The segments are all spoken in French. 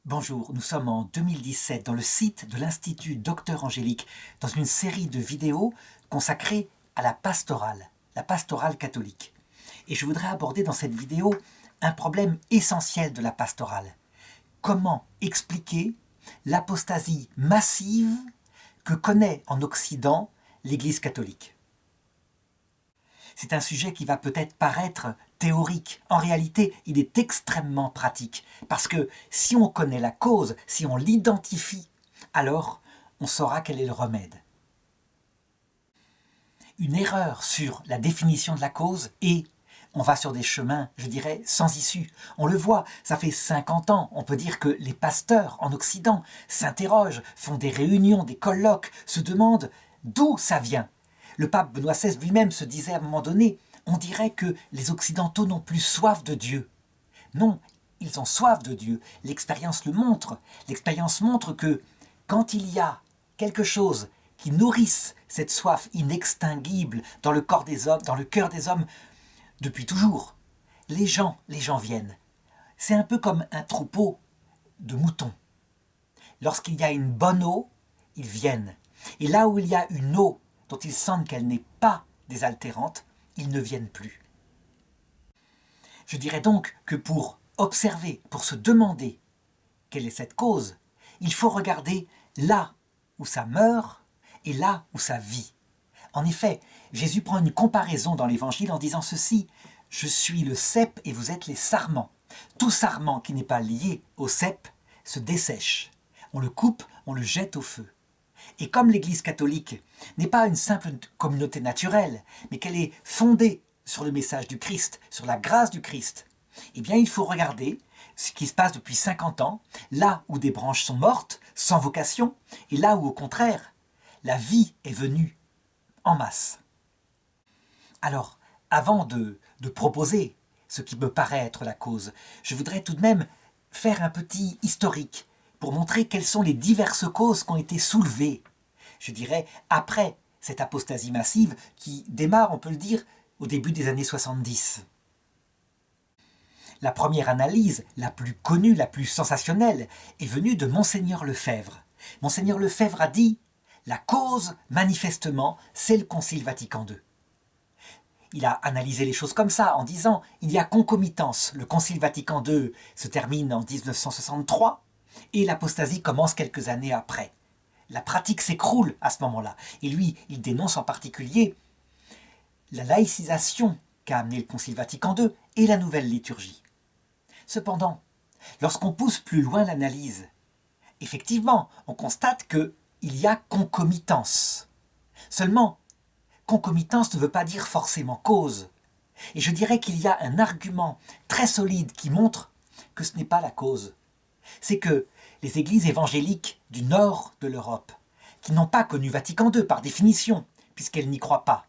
Bonjour, nous sommes en 2017 dans le site de l'Institut Docteur Angélique, dans une série de vidéos consacrée à la pastorale catholique. Et je voudrais aborder dans cette vidéo un problème essentiel de la pastorale. Comment expliquer l'apostasie massive que connaît en Occident l'Église catholique? C'est un sujet qui va peut-être paraître théorique. En réalité, il est extrêmement pratique. Parce que si on connaît la cause, si on l'identifie, alors on saura quel est le remède. Une erreur sur la définition de la cause et on va sur des chemins, je dirais, sans issue. On le voit, ça fait 50 ans, on peut dire que les pasteurs en Occident s'interrogent, font des réunions, des colloques, se demandent d'où ça vient. Le pape Benoît XVI lui-même se disait à un moment donné, on dirait que les Occidentaux n'ont plus soif de Dieu. Non, ils ont soif de Dieu. L'expérience le montre. L'expérience montre que quand il y a quelque chose qui nourrisse cette soif inextinguible dans le corps des hommes, dans le cœur des hommes, depuis toujours, les gens viennent. C'est un peu comme un troupeau de moutons. Lorsqu'il y a une bonne eau, ils viennent. Et là où il y a une eau dont ils sentent qu'elle n'est pas désaltérante, ils ne viennent plus. Je dirais donc que pour observer, pour se demander quelle est cette cause, il faut regarder là où ça meurt et là où ça vit. En effet, Jésus prend une comparaison dans l'Évangile en disant ceci, « Je suis le cep et vous êtes les sarments. Tout sarment qui n'est pas lié au cep se dessèche. On le coupe, on le jette au feu. » Et comme l'Église catholique n'est pas une simple communauté naturelle, mais qu'elle est fondée sur le message du Christ, sur la grâce du Christ, eh bien il faut regarder ce qui se passe depuis 50 ans, là où des branches sont mortes, sans vocation, et là où au contraire, la vie est venue en masse. Alors, avant de proposer ce qui me paraît être la cause, je voudrais tout de même faire un petit historique pour montrer quelles sont les diverses causes qui ont été soulevées, je dirais, après cette apostasie massive qui démarre, on peut le dire, au début des années 70. La première analyse, la plus connue, la plus sensationnelle, est venue de Monseigneur Lefebvre. Monseigneur Lefebvre a dit « La cause, manifestement, c'est le Concile Vatican II ». Il a analysé les choses comme ça, en disant « Il y a concomitance, le Concile Vatican II se termine en 1963, et l'apostasie commence quelques années après. La pratique s'écroule à ce moment-là. Et lui, il dénonce en particulier la laïcisation qu'a amené le Concile Vatican II et la nouvelle liturgie. Cependant, lorsqu'on pousse plus loin l'analyse, effectivement, on constate qu'il y a concomitance. Seulement, concomitance ne veut pas dire forcément cause. Et je dirais qu'il y a un argument très solide qui montre que ce n'est pas la cause. C'est que les églises évangéliques du nord de l'Europe, qui n'ont pas connu Vatican II par définition, puisqu'elles n'y croient pas,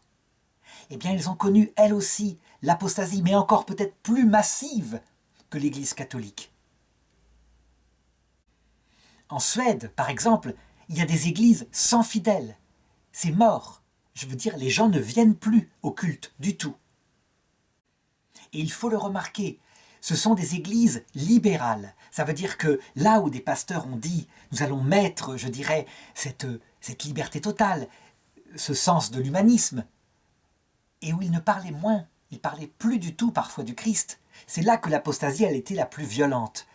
eh bien elles ont connu elles aussi l'apostasie, mais encore peut-être plus massive que l'Église catholique. En Suède, par exemple, il y a des églises sans fidèles. C'est mort. Je veux dire, les gens ne viennent plus au culte du tout. Et il faut le remarquer, ce sont des églises libérales. Ça veut dire que là où des pasteurs ont dit « nous allons mettre, je dirais, cette liberté totale, ce sens de l'humanisme », et où ils ne parlaient moins, ils parlaient plus du tout parfois du Christ, c'est là que l'apostasie a été la plus violente.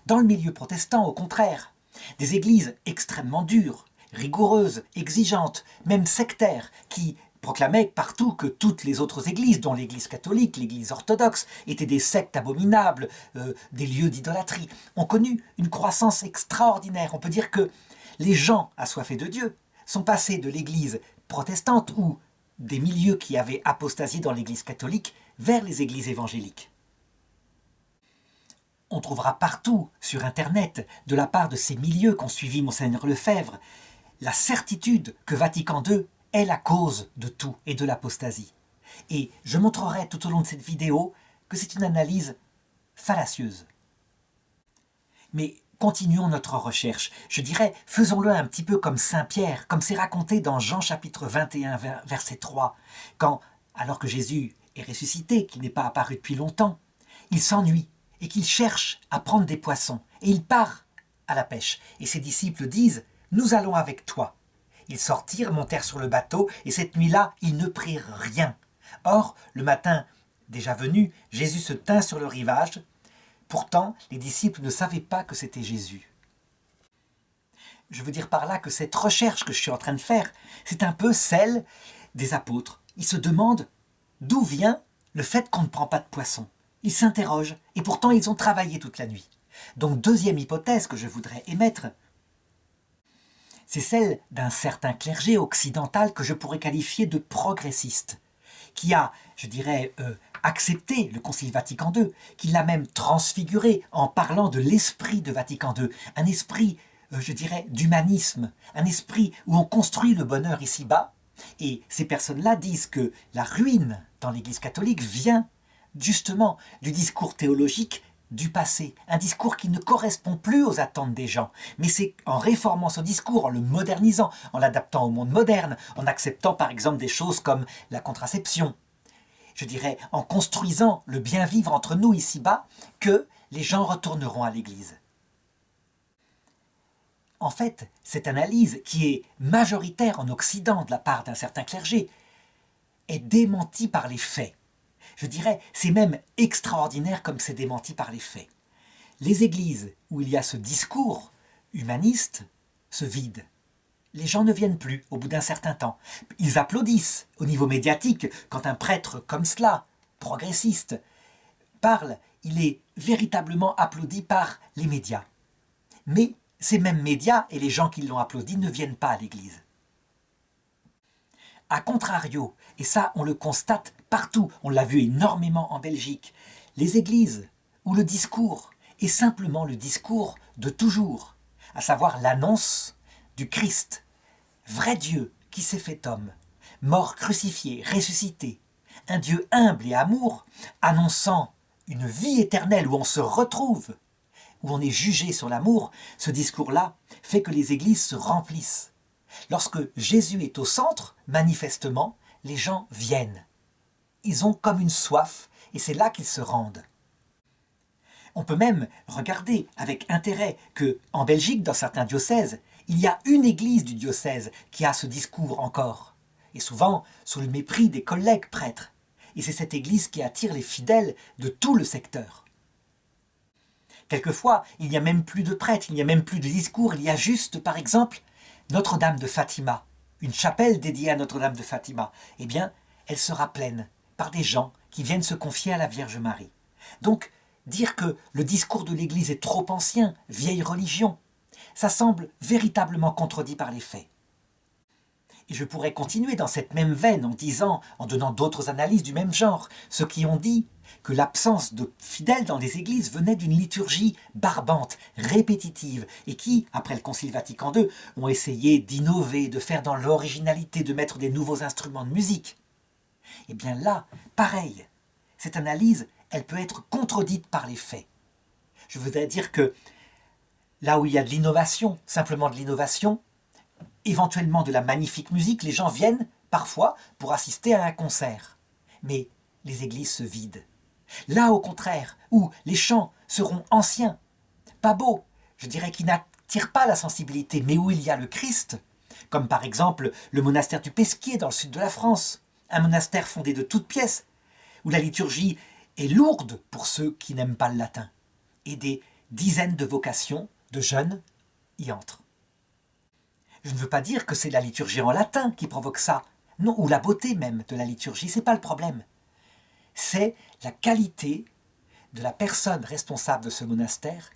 Dans le milieu protestant, au contraire, des églises extrêmement dures, rigoureuses, exigeantes, même sectaires, qui proclamaient partout que toutes les autres églises, dont l'église catholique, l'église orthodoxe, étaient des sectes abominables, des lieux d'idolâtrie, ont connu une croissance extraordinaire. On peut dire que les gens assoiffés de Dieu sont passés de l'église protestante ou des milieux qui avaient apostasié dans l'église catholique vers les églises évangéliques. On trouvera partout sur Internet, de la part de ces milieux qu'ont suivi Monseigneur Lefebvre, la certitude que Vatican II est la cause de tout et de l'apostasie. Et je montrerai tout au long de cette vidéo que c'est une analyse fallacieuse. Mais continuons notre recherche. Je dirais, faisons-le un petit peu comme Saint Pierre, comme c'est raconté dans Jean chapitre 21, verset 3, quand, alors que Jésus est ressuscité, qu'il n'est pas apparu depuis longtemps, il s'ennuie et qu'il cherche à prendre des poissons. Et il part à la pêche. Et ses disciples disent « Nous allons avec toi ». Ils sortirent, montèrent sur le bateau, et cette nuit-là, ils ne prirent rien. Or, le matin déjà venu, Jésus se tint sur le rivage. Pourtant, les disciples ne savaient pas que c'était Jésus. Je veux dire par là que cette recherche que je suis en train de faire, c'est un peu celle des apôtres. Ils se demandent d'où vient le fait qu'on ne prend pas de poisson. Ils s'interrogent, et pourtant ils ont travaillé toute la nuit. Donc, deuxième hypothèse que je voudrais émettre, c'est celle d'un certain clergé occidental que je pourrais qualifier de progressiste, qui a, je dirais, accepté le Concile Vatican II, qui l'a même transfiguré en parlant de l'esprit de Vatican II, un esprit, je dirais, d'humanisme, un esprit où on construit le bonheur ici-bas, et ces personnes-là disent que la ruine dans l'Église catholique vient justement du discours théologique du passé, un discours qui ne correspond plus aux attentes des gens. Mais c'est en réformant ce discours, en le modernisant, en l'adaptant au monde moderne, en acceptant par exemple des choses comme la contraception, je dirais en construisant le bien vivre entre nous ici-bas, que les gens retourneront à l'Église. En fait, cette analyse, qui est majoritaire en Occident de la part d'un certain clergé, est démentie par les faits. Je dirais, c'est même extraordinaire comme c'est démenti par les faits. Les églises où il y a ce discours humaniste se vident. Les gens ne viennent plus au bout d'un certain temps. Ils applaudissent au niveau médiatique quand un prêtre comme cela, progressiste, parle. Il est véritablement applaudi par les médias. Mais ces mêmes médias et les gens qui l'ont applaudi ne viennent pas à l'église. A contrario, et ça on le constate partout, on l'a vu énormément en Belgique, les églises où le discours est simplement le discours de toujours, à savoir l'annonce du Christ, vrai Dieu qui s'est fait homme, mort crucifié, ressuscité, un Dieu humble et amour, annonçant une vie éternelle où on se retrouve, où on est jugé sur l'amour, ce discours-là fait que les églises se remplissent. Lorsque Jésus est au centre, manifestement, les gens viennent. Ils ont comme une soif, et c'est là qu'ils se rendent. On peut même regarder avec intérêt que, en Belgique, dans certains diocèses, il y a une église du diocèse qui a ce discours encore, et souvent sous le mépris des collègues prêtres. Et c'est cette église qui attire les fidèles de tout le secteur. Quelquefois, il n'y a même plus de prêtres, il n'y a même plus de discours, il y a juste, par exemple, Notre-Dame de Fatima, une chapelle dédiée à Notre-Dame de Fatima. Eh bien, elle sera pleine par des gens qui viennent se confier à la Vierge Marie. Donc, dire que le discours de l'Église est trop ancien, vieille religion, ça semble véritablement contredit par les faits. Et je pourrais continuer dans cette même veine en donnant d'autres analyses du même genre, ceux qui ont dit que l'absence de fidèles dans les églises venait d'une liturgie barbante, répétitive, et qui, après le Concile Vatican II, ont essayé d'innover, de faire dans l'originalité, de mettre des nouveaux instruments de musique. Eh bien là, pareil, cette analyse, elle peut être contredite par les faits. Je voudrais dire que là où il y a de l'innovation, simplement de l'innovation, éventuellement de la magnifique musique, les gens viennent parfois pour assister à un concert. Mais les églises se vident. Là, au contraire, où les chants seront anciens, pas beaux, je dirais qu'ils n'attirent pas la sensibilité, mais où il y a le Christ, comme par exemple le monastère du Pesquier dans le sud de la France, un monastère fondé de toutes pièces, où la liturgie est lourde pour ceux qui n'aiment pas le latin, et des dizaines de vocations de jeunes y entrent. Je ne veux pas dire que c'est la liturgie en latin qui provoque ça, non, ou la beauté même de la liturgie, c'est pas le problème. C'est la qualité de la personne responsable de ce monastère,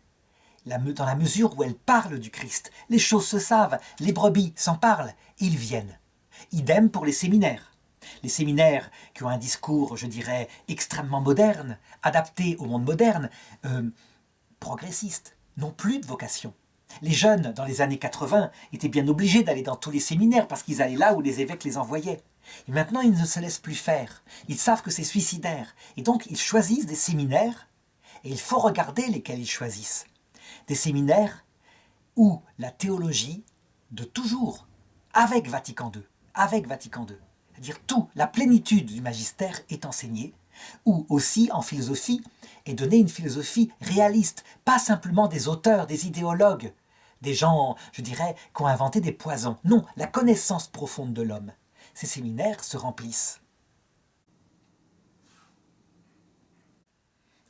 dans la mesure où elle parle du Christ. Les choses se savent, les brebis s'en parlent, ils viennent. Idem pour les séminaires. Les séminaires qui ont un discours, je dirais, extrêmement moderne, adapté au monde moderne, progressiste, n'ont plus de vocation. Les jeunes, dans les années 80, étaient bien obligés d'aller dans tous les séminaires parce qu'ils allaient là où les évêques les envoyaient. Et maintenant, ils ne se laissent plus faire. Ils savent que c'est suicidaire. Et donc, ils choisissent des séminaires, et il faut regarder lesquels ils choisissent. Des séminaires où la théologie de toujours, avec Vatican II, c'est-à-dire tout, la plénitude du magistère est enseignée, où aussi, en philosophie, et donner une philosophie réaliste, pas simplement des auteurs, des idéologues, des gens, je dirais, qui ont inventé des poisons. Non, la connaissance profonde de l'homme. Ces séminaires se remplissent.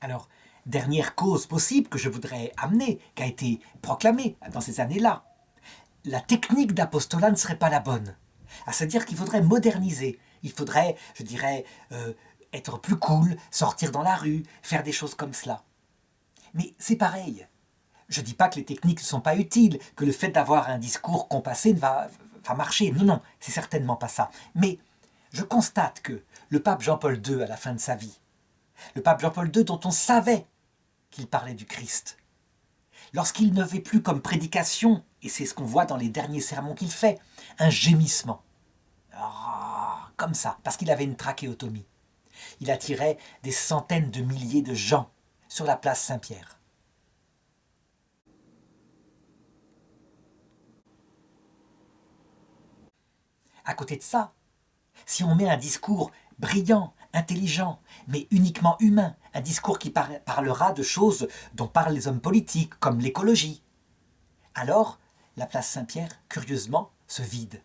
Alors, dernière cause possible que je voudrais amener, qui a été proclamée dans ces années-là, la technique d'apostolat ne serait pas la bonne. C'est-à-dire qu'il faudrait moderniser, il faudrait, je dirais, être plus cool, sortir dans la rue, faire des choses comme cela. Mais c'est pareil. Je ne dis pas que les techniques ne sont pas utiles, que le fait d'avoir un discours compassé va marcher. Non, non, c'est certainement pas ça. Mais je constate que le pape Jean-Paul II, à la fin de sa vie, le pape Jean-Paul II dont on savait qu'il parlait du Christ, lorsqu'il ne fait plus comme prédication, et c'est ce qu'on voit dans les derniers sermons qu'il fait, un gémissement. Ah, comme ça, parce qu'il avait une trachéotomie. Il attirait des centaines de milliers de gens sur la place Saint-Pierre. À côté de ça, si on met un discours brillant, intelligent, mais uniquement humain, un discours qui parlera de choses dont parlent les hommes politiques, comme l'écologie, alors la place Saint-Pierre, curieusement, se vide.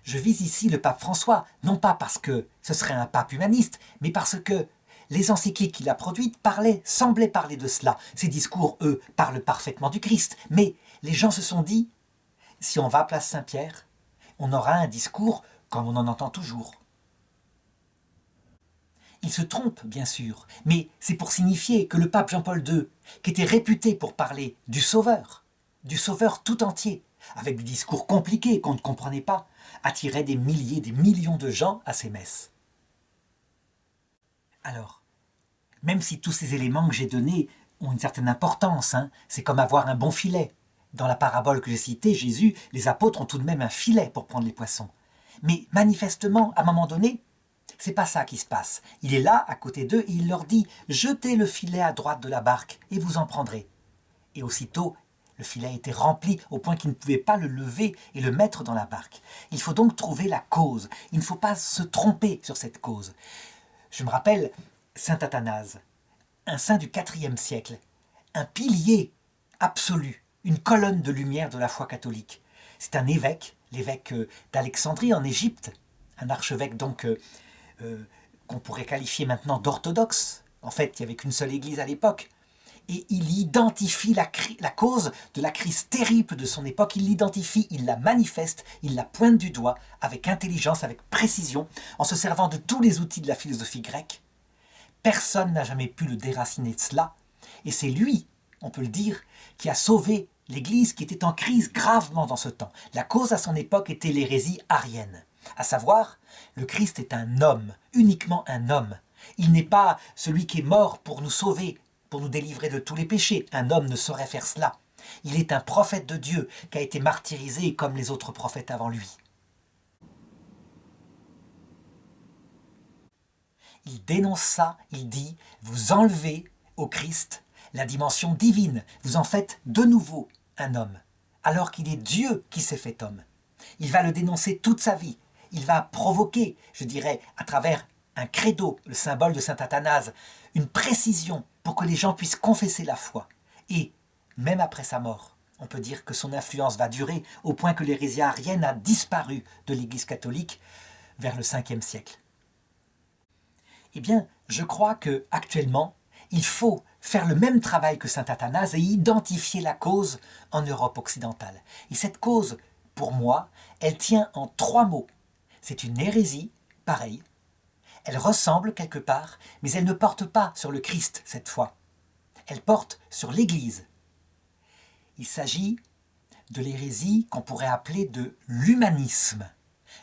Je vise ici le pape François, non pas parce que ce serait un pape humaniste, mais parce que les encycliques qu'il a produites semblaient parler de cela. Ces discours, eux, parlent parfaitement du Christ, mais les gens se sont dit, si on va à place Saint-Pierre, on aura un discours comme on en entend toujours. Il se trompe, bien sûr, mais c'est pour signifier que le pape Jean-Paul II, qui était réputé pour parler du Sauveur tout entier, avec des discours compliqués qu'on ne comprenait pas, attirait des milliers, des millions de gens à ses messes. Alors, même si tous ces éléments que j'ai donnés ont une certaine importance, c'est comme avoir un bon filet. Dans la parabole que j'ai citée, Jésus, les apôtres ont tout de même un filet pour prendre les poissons. Mais manifestement, à un moment donné, c'est pas ça qui se passe. Il est là, à côté d'eux, et il leur dit « Jetez le filet à droite de la barque, et vous en prendrez. » Et aussitôt, le filet était rempli au point qu'ils ne pouvaient pas le lever et le mettre dans la barque. Il faut donc trouver la cause. Il ne faut pas se tromper sur cette cause. Je me rappelle saint Athanase, un saint du IVe siècle, un pilier absolu, une colonne de lumière de la foi catholique. C'est un évêque, l'évêque d'Alexandrie en Égypte, un archevêque donc qu'on pourrait qualifier maintenant d'orthodoxe. En fait, il n'y avait qu'une seule église à l'époque. Et il identifie la cause de la crise terrible de son époque. Il l'identifie, il la manifeste, il la pointe du doigt avec intelligence, avec précision, en se servant de tous les outils de la philosophie grecque. Personne n'a jamais pu le déraciner de cela. Et c'est lui, on peut le dire, qui a sauvé l'Église qui était en crise gravement dans ce temps. La cause à son époque était l'hérésie arienne. À savoir, le Christ est un homme, uniquement un homme. Il n'est pas celui qui est mort pour nous sauver, pour nous délivrer de tous les péchés. Un homme ne saurait faire cela. Il est un prophète de Dieu qui a été martyrisé comme les autres prophètes avant lui. Il dénonce ça, il dit « Vous enlevez au Christ la dimension divine, vous en faites de nouveau un homme, alors qu'il est Dieu qui s'est fait homme. » Il va le dénoncer toute sa vie. Il va provoquer, je dirais, à travers un credo, le symbole de saint Athanase, une précision pour que les gens puissent confesser la foi. Et, même après sa mort, on peut dire que son influence va durer au point que l'hérésie arienne a disparu de l'Église catholique vers le 5e siècle. Eh bien, je crois qu'actuellement, il faut faire le même travail que saint Athanase et identifier la cause en Europe occidentale. Et cette cause, pour moi, elle tient en 3 mots. C'est une hérésie, pareil. Elle ressemble quelque part, mais elle ne porte pas sur le Christ cette fois. Elle porte sur l'Église. Il s'agit de l'hérésie qu'on pourrait appeler de l'humanisme.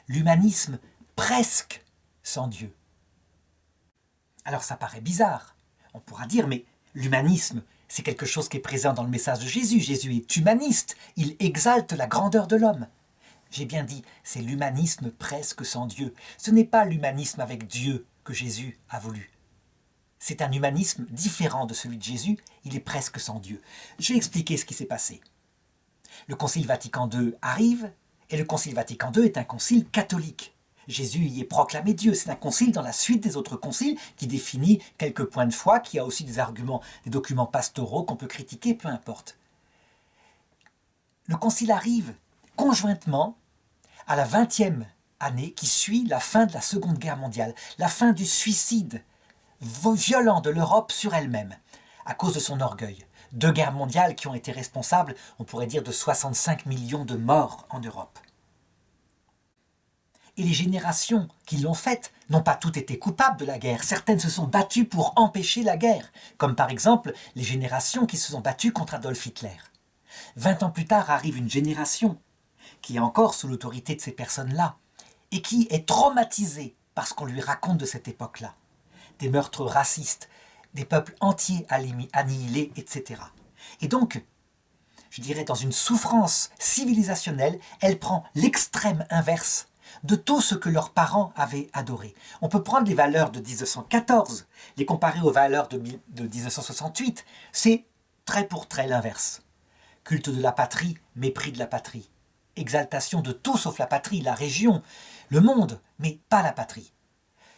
L'humanisme presque sans Dieu. Alors ça paraît bizarre. On pourra dire, mais l'humanisme, c'est quelque chose qui est présent dans le message de Jésus. Jésus est humaniste, il exalte la grandeur de l'homme. J'ai bien dit, c'est l'humanisme presque sans Dieu. Ce n'est pas l'humanisme avec Dieu que Jésus a voulu. C'est un humanisme différent de celui de Jésus, il est presque sans Dieu. Je vais expliquer ce qui s'est passé. Le Concile Vatican II arrive, et le Concile Vatican II est un concile catholique. Jésus y est proclamé Dieu. C'est un concile dans la suite des autres conciles qui définit quelques points de foi, qui a aussi des arguments, des documents pastoraux qu'on peut critiquer, peu importe. Le concile arrive conjointement à la 20e année qui suit la fin de la Seconde Guerre mondiale, la fin du suicide violent de l'Europe sur elle-même, à cause de son orgueil. 2 guerres mondiales qui ont été responsables, on pourrait dire, de 65 millions de morts en Europe. Et les générations qui l'ont faite n'ont pas toutes été coupables de la guerre. Certaines se sont battues pour empêcher la guerre, comme par exemple les générations qui se sont battues contre Adolf Hitler. 20 ans plus tard arrive une génération qui est encore sous l'autorité de ces personnes-là et qui est traumatisée par ce qu'on lui raconte de cette époque-là. Des meurtres racistes, des peuples entiers annihilés, etc. Et donc, je dirais dans une souffrance civilisationnelle, elle prend l'extrême inverse de tout ce que leurs parents avaient adoré. On peut prendre les valeurs de 1914, les comparer aux valeurs de 1968, c'est trait pour trait l'inverse. Culte de la patrie, mépris de la patrie. Exaltation de tout sauf la patrie, la région, le monde, mais pas la patrie.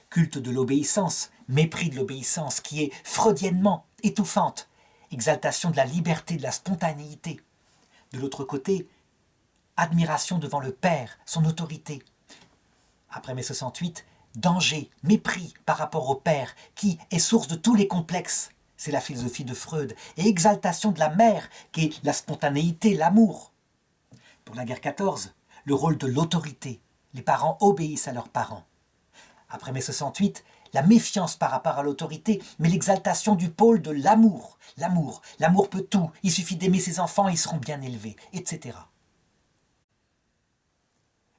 Culte de l'obéissance, mépris de l'obéissance, qui est freudiennement étouffante. Exaltation de la liberté, de la spontanéité. De l'autre côté, admiration devant le Père, son autorité. Après mai 68, danger, mépris par rapport au Père, qui est source de tous les complexes. C'est la philosophie de Freud. Et exaltation de la mère, qui est la spontanéité, l'amour. Pour la guerre 14, le rôle de l'autorité. Les parents obéissent à leurs parents. Après mai 68, la méfiance par rapport à l'autorité, mais l'exaltation du pôle de l'amour. L'amour. L'amour peut tout. Il suffit d'aimer ses enfants, ils seront bien élevés, etc.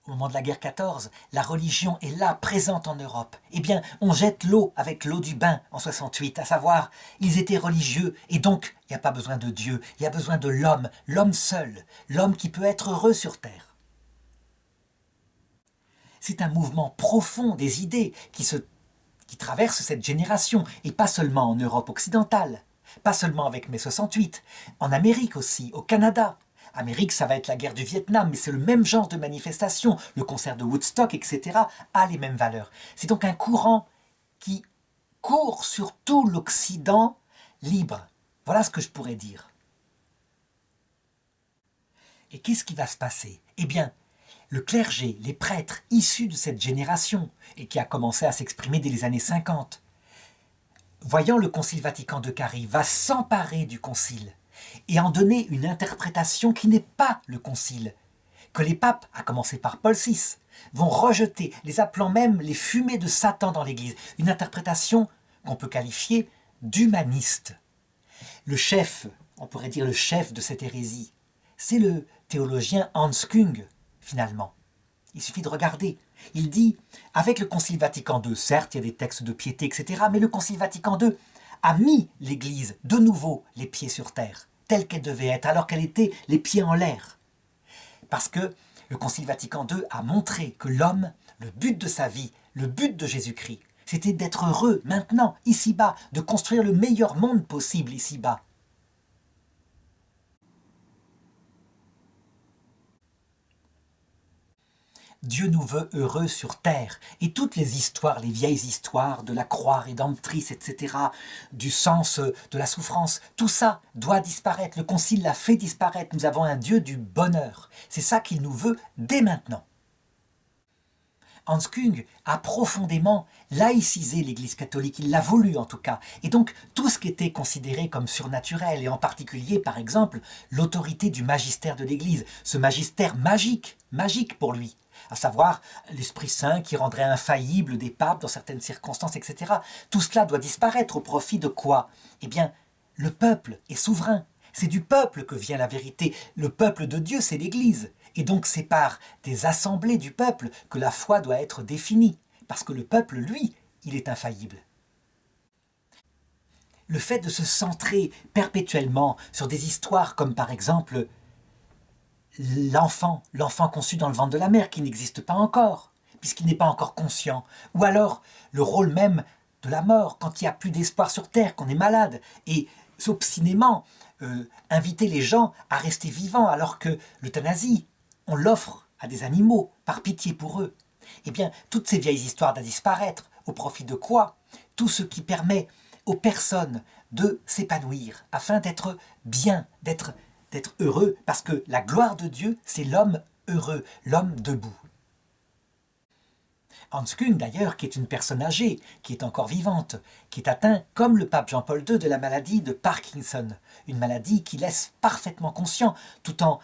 Au moment de la guerre 14, la religion est là, présente en Europe. Eh bien, on jette l'eau avec l'eau du bain en 68, à savoir, ils étaient religieux, et donc, il n'y a pas besoin de Dieu, il y a besoin de l'homme seul, l'homme qui peut être heureux sur terre. C'est un mouvement profond des idées qui traverse cette génération, et pas seulement en Europe occidentale, pas seulement avec mai 68, en Amérique aussi, au Canada. Amérique, ça va être la guerre du Vietnam, mais c'est le même genre de manifestation. Le concert de Woodstock, etc., a les mêmes valeurs. C'est donc un courant qui court sur tout l'Occident libre. Voilà ce que je pourrais dire. Et qu'est-ce qui va se passer? Eh bien, le clergé, les prêtres issus de cette génération, et qui a commencé à s'exprimer dès les années 50, voyant le Concile Vatican II qui arrive, va s'emparer du Concile et en donner une interprétation qui n'est pas le Concile, que les papes, à commencer par Paul VI, vont rejeter, les appelant même les fumées de Satan dans l'Église, une interprétation qu'on peut qualifier d'humaniste. Le chef, on pourrait dire le chef de cette hérésie, c'est le théologien Hans Küng, finalement. Il suffit de regarder. Il dit, avec le Concile Vatican II, certes, il y a des textes de piété, etc., mais le Concile Vatican II a mis l'Église de nouveau les pieds sur terre, telle qu'elle devait être, alors qu'elle était les pieds en l'air. Parce que le Concile Vatican II a montré que l'homme, le but de sa vie, le but de Jésus-Christ, c'était d'être heureux maintenant, ici-bas, de construire le meilleur monde possible ici-bas. Dieu nous veut heureux sur terre. Et toutes les histoires, les vieilles histoires de la croix rédemptrice, etc., du sens de la souffrance, tout ça doit disparaître. Le Concile l'a fait disparaître. Nous avons un Dieu du bonheur. C'est ça qu'il nous veut dès maintenant. Hans Küng a profondément laïcisé l'Église catholique, il l'a voulu en tout cas. Et donc tout ce qui était considéré comme surnaturel, et en particulier par exemple l'autorité du magistère de l'Église, ce magistère magique pour lui, à savoir l'Esprit Saint qui rendrait infaillible des papes dans certaines circonstances, etc. Tout cela doit disparaître au profit de quoi? Eh bien, le peuple est souverain. C'est du peuple que vient la vérité. Le peuple de Dieu, c'est l'Église. Et donc c'est par des assemblées du peuple que la foi doit être définie. Parce que le peuple, lui, il est infaillible. Le fait de se centrer perpétuellement sur des histoires comme par exemple l'enfant conçu dans le ventre de la mère qui n'existe pas encore, puisqu'il n'est pas encore conscient. Ou alors le rôle même de la mort, quand il n'y a plus d'espoir sur terre, qu'on est malade, et obstinément inviter les gens à rester vivants alors que l'euthanasie, on l'offre à des animaux par pitié pour eux. Eh bien, toutes ces vieilles histoires doivent disparaître. Au profit de quoi? Tout ce qui permet aux personnes de s'épanouir, afin d'être bien, d'être heureux, parce que la gloire de Dieu, c'est l'homme heureux, l'homme debout. Hans Küng, d'ailleurs, qui est une personne âgée, qui est encore vivante, qui est atteint, comme le pape Jean-Paul II, de la maladie de Parkinson, une maladie qui laisse parfaitement conscient, tout en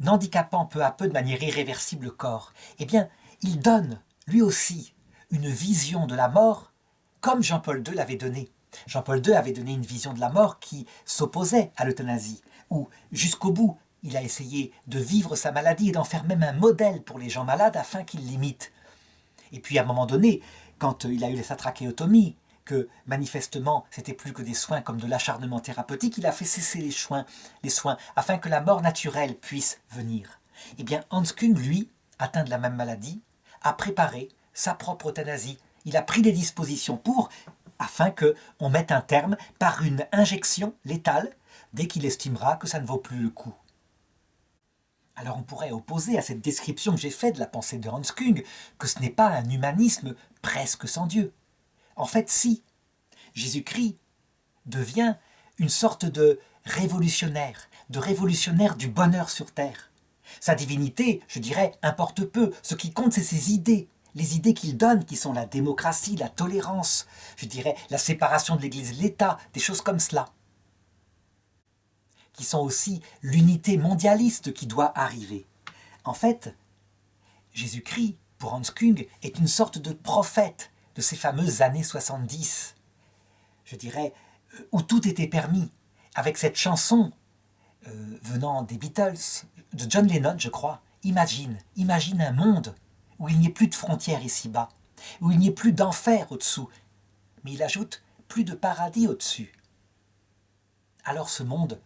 handicapant peu à peu de manière irréversible le corps. Eh bien, il donne, lui aussi, une vision de la mort, comme Jean-Paul II l'avait donné. Jean-Paul II avait donné une vision de la mort qui s'opposait à l'euthanasie, où, jusqu'au bout, il a essayé de vivre sa maladie et d'en faire même un modèle pour les gens malades afin qu'ils l'imitent. Et puis à un moment donné, quand il a eu sa trachéotomie, que manifestement c'était plus que des soins comme de l'acharnement thérapeutique, il a fait cesser les soins afin que la mort naturelle puisse venir. Eh bien Hans Küng, lui, atteint de la même maladie, a préparé sa propre euthanasie. Il a pris les dispositions afin qu'on mette un terme par une injection létale dès qu'il estimera que ça ne vaut plus le coup. Alors on pourrait opposer à cette description que j'ai faite de la pensée de Hans Küng que ce n'est pas un humanisme presque sans Dieu. En fait, si. Jésus-Christ devient une sorte de révolutionnaire du bonheur sur terre. Sa divinité, je dirais, importe peu. Ce qui compte, c'est ses idées. Les idées qu'il donne, qui sont la démocratie, la tolérance, je dirais, la séparation de l'Église et de l'État, des choses comme cela, qui sont aussi l'unité mondialiste qui doit arriver. En fait, Jésus-Christ, pour Hans Küng, est une sorte de prophète de ces fameuses années 70, je dirais, où tout était permis, avec cette chanson venant des Beatles, de John Lennon, je crois, imagine un monde où il n'y ait plus de frontières ici-bas, où il n'y ait plus d'enfer au-dessous, mais il ajoute plus de paradis au-dessus. Alors ce monde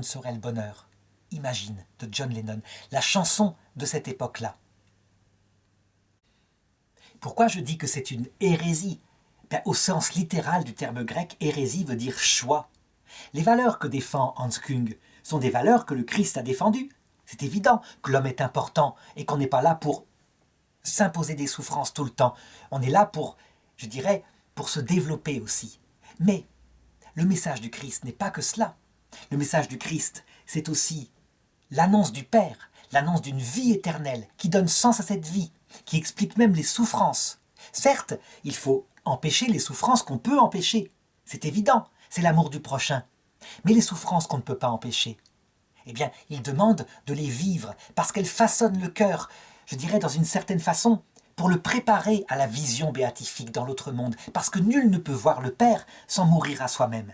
serait le bonheur. Imagine, de John Lennon, la chanson de cette époque-là. Pourquoi je dis que c'est une hérésie? Au sens littéral du terme grec, hérésie veut dire choix. Les valeurs que défend Hans Küng sont des valeurs que le Christ a défendues. C'est évident que l'homme est important et qu'on n'est pas là pour s'imposer des souffrances tout le temps. On est là pour, je dirais, pour se développer aussi. Mais le message du Christ n'est pas que cela. Le message du Christ, c'est aussi l'annonce du Père, l'annonce d'une vie éternelle qui donne sens à cette vie, qui explique même les souffrances. Certes, il faut empêcher les souffrances qu'on peut empêcher. C'est évident, c'est l'amour du prochain. Mais les souffrances qu'on ne peut pas empêcher, eh bien, il demande de les vivre parce qu'elles façonnent le cœur, je dirais dans une certaine façon, pour le préparer à la vision béatifique dans l'autre monde, parce que nul ne peut voir le Père sans mourir à soi-même.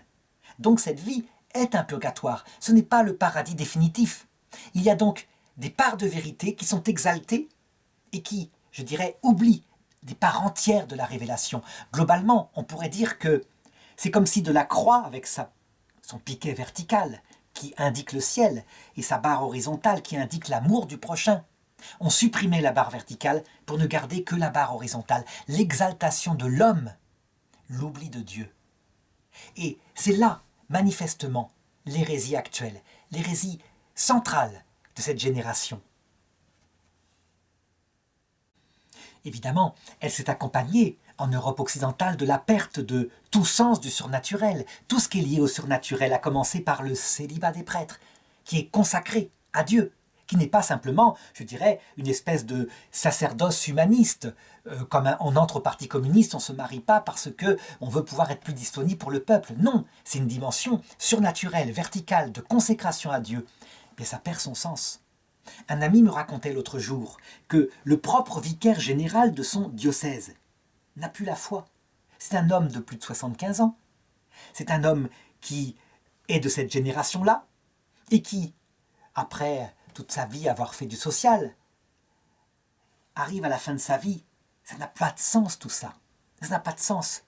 Donc cette vie est un purgatoire, ce n'est pas le paradis définitif. Il y a donc des parts de vérité qui sont exaltées et qui, je dirais, oublient des parts entières de la révélation. Globalement, on pourrait dire que c'est comme si de la croix, avec son piquet vertical qui indique le ciel et sa barre horizontale qui indique l'amour du prochain, on supprimait la barre verticale pour ne garder que la barre horizontale, l'exaltation de l'homme, l'oubli de Dieu. Et c'est là, manifestement, l'hérésie actuelle, l'hérésie centrale de cette génération. Évidemment, elle s'est accompagnée, en Europe occidentale, de la perte de tout sens du surnaturel. Tout ce qui est lié au surnaturel, à commencer par le célibat des prêtres, qui est consacré à Dieu, qui n'est pas simplement, je dirais, une espèce de sacerdoce humaniste. Comme on entre au parti communiste, on ne se marie pas parce qu'on veut pouvoir être plus disponible pour le peuple. Non, c'est une dimension surnaturelle, verticale, de consécration à Dieu. Mais ça perd son sens. Un ami me racontait l'autre jour que le propre vicaire général de son diocèse n'a plus la foi. C'est un homme de plus de 75 ans. C'est un homme qui est de cette génération-là et qui, après toute sa vie avoir fait du social, arrive à la fin de sa vie. Ça n'a pas de sens tout ça. Ça n'a pas de sens.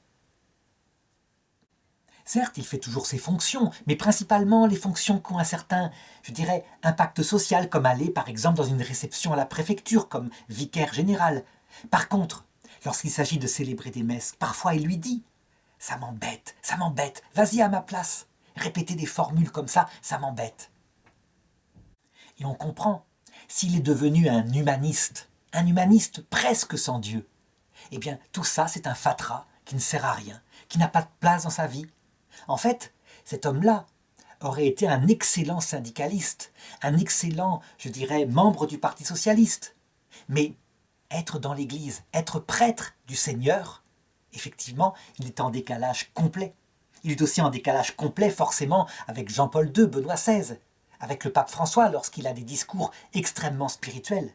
Certes, il fait toujours ses fonctions, mais principalement les fonctions qui ont un certain, je dirais, impact social, comme aller, par exemple, dans une réception à la préfecture, comme vicaire général. Par contre, lorsqu'il s'agit de célébrer des messes, parfois il lui dit « ça m'embête, vas-y à ma place, répéter des formules comme ça m'embête. » Et on comprend, s'il est devenu un humaniste un humaniste presque sans Dieu. Eh bien, tout ça, c'est un fatras qui ne sert à rien, qui n'a pas de place dans sa vie. En fait, cet homme-là aurait été un excellent syndicaliste, un excellent, je dirais, membre du Parti socialiste. Mais être dans l'Église, être prêtre du Seigneur, effectivement, il est en décalage complet. Il est aussi en décalage complet, forcément, avec Jean-Paul II, Benoît XVI, avec le pape François lorsqu'il a des discours extrêmement spirituels.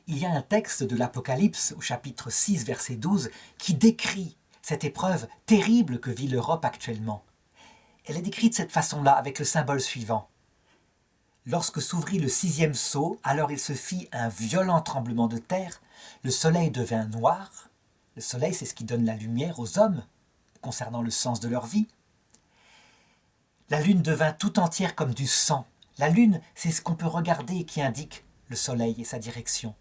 Il y a un texte de l'Apocalypse, au chapitre 6, verset 12, qui décrit cette épreuve terrible que vit l'Europe actuellement. Elle est décrite de cette façon-là, avec le symbole suivant. Lorsque s'ouvrit le 6e sceau, alors il se fit un violent tremblement de terre, le soleil devint noir. Le soleil, c'est ce qui donne la lumière aux hommes, concernant le sens de leur vie. La lune devint tout entière comme du sang. La lune, c'est ce qu'on peut regarder et qui indique le soleil et sa direction.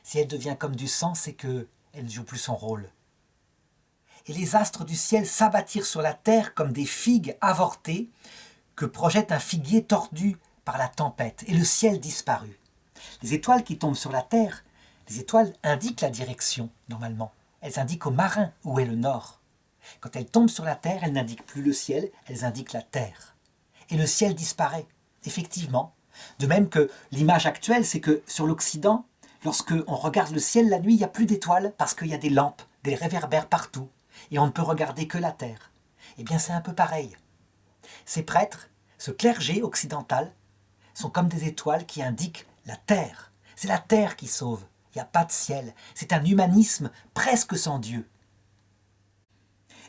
Si elle devient comme du sang, c'est qu'elle ne joue plus son rôle. Et les astres du ciel s'abattirent sur la terre comme des figues avortées que projette un figuier tordu par la tempête, et le ciel disparut. Les étoiles qui tombent sur la terre, les étoiles indiquent la direction, normalement. Elles indiquent aux marins où est le nord. Quand elles tombent sur la terre, elles n'indiquent plus le ciel, elles indiquent la terre. Et le ciel disparaît, effectivement. De même que l'image actuelle, c'est que sur l'Occident, lorsque on regarde le ciel la nuit, il n'y a plus d'étoiles parce qu'il y a des lampes, des réverbères partout, et on ne peut regarder que la terre. Eh bien, c'est un peu pareil. Ces prêtres, ce clergé occidental, sont comme des étoiles qui indiquent la terre. C'est la terre qui sauve. Il n'y a pas de ciel. C'est un humanisme presque sans Dieu.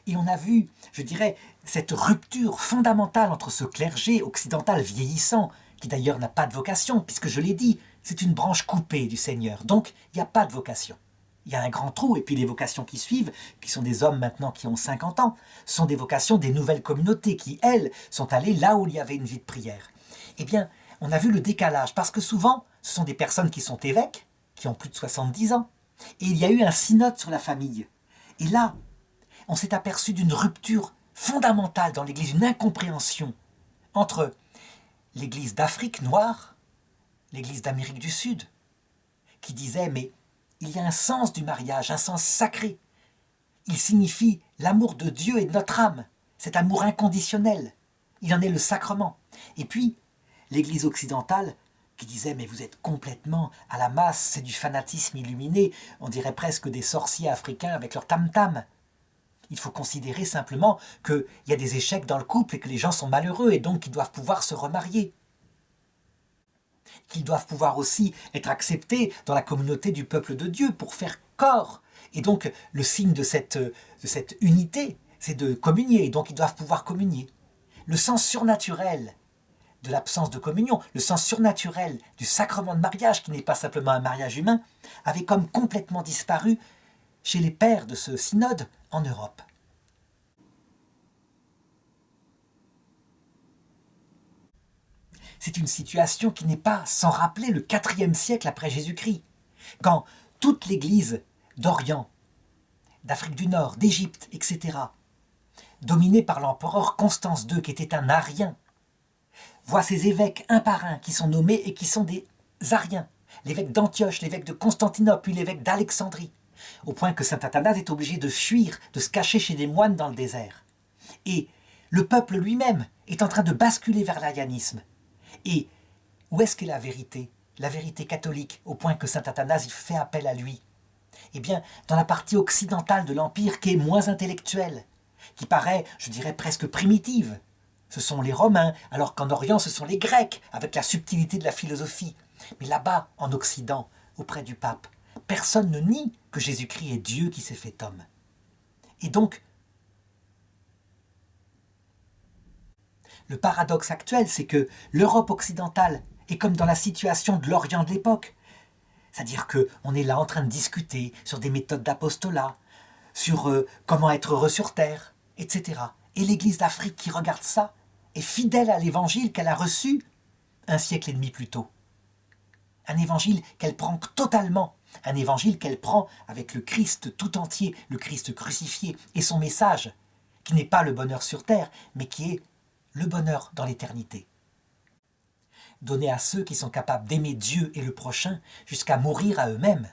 Et on a vu, je dirais, cette rupture fondamentale entre ce clergé occidental vieillissant, qui d'ailleurs n'a pas de vocation, puisque je l'ai dit, c'est une branche coupée du Seigneur. Donc, il n'y a pas de vocation. Il y a un grand trou, et puis les vocations qui suivent, qui sont des hommes maintenant qui ont 50 ans, sont des vocations des nouvelles communautés qui, elles, sont allées là où il y avait une vie de prière. Eh bien, on a vu le décalage, parce que souvent, ce sont des personnes qui sont évêques, qui ont plus de 70 ans, et il y a eu un synode sur la famille. Et là, on s'est aperçu d'une rupture fondamentale dans l'Église, une incompréhension entre l'Église d'Afrique noire, l'Église d'Amérique du Sud, qui disait, mais il y a un sens du mariage, un sens sacré. Il signifie l'amour de Dieu et de notre âme, cet amour inconditionnel. Il en est le sacrement. Et puis, l'Église occidentale, qui disait, mais vous êtes complètement à la masse, c'est du fanatisme illuminé, on dirait presque des sorciers africains avec leur tam-tam. Il faut considérer simplement qu'il y a des échecs dans le couple et que les gens sont malheureux et donc qu'ils doivent pouvoir se remarier. Qu'ils doivent pouvoir aussi être acceptés dans la communauté du peuple de Dieu pour faire corps. Et donc le signe de cette unité, c'est de communier, et donc ils doivent pouvoir communier. Le sens surnaturel de l'absence de communion, le sens surnaturel du sacrement de mariage, qui n'est pas simplement un mariage humain, avait comme complètement disparu chez les pères de ce synode en Europe. C'est une situation qui n'est pas sans rappeler le IVe siècle après Jésus-Christ, quand toute l'Église d'Orient, d'Afrique du Nord, d'Égypte, etc., dominée par l'empereur Constance II, qui était un arien, voit ses évêques un par un qui sont nommés et qui sont des ariens. L'évêque d'Antioche, l'évêque de Constantinople, puis l'évêque d'Alexandrie, au point que saint Athanase est obligé de fuir, de se cacher chez des moines dans le désert. Et le peuple lui-même est en train de basculer vers l'arianisme. Et où est-ce qu'est la vérité? La vérité catholique, au point que saint Athanase y fait appel à lui. Eh bien, dans la partie occidentale de l'Empire, qui est moins intellectuelle, qui paraît, je dirais, presque primitive, ce sont les Romains, alors qu'en Orient, ce sont les Grecs, avec la subtilité de la philosophie. Mais là-bas, en Occident, auprès du pape, personne ne nie que Jésus-Christ est Dieu qui s'est fait homme. Et donc, le paradoxe actuel, c'est que l'Europe occidentale est comme dans la situation de l'Orient de l'époque. C'est-à-dire qu'on est là en train de discuter sur des méthodes d'apostolat, sur comment être heureux sur terre, etc. Et l'Église d'Afrique qui regarde ça est fidèle à l'évangile qu'elle a reçu un siècle et demi plus tôt. Un évangile qu'elle prend totalement, un évangile qu'elle prend avec le Christ tout entier, le Christ crucifié, et son message, qui n'est pas le bonheur sur terre, mais qui est le bonheur dans l'éternité. donnée à ceux qui sont capables d'aimer Dieu et le prochain jusqu'à mourir à eux-mêmes.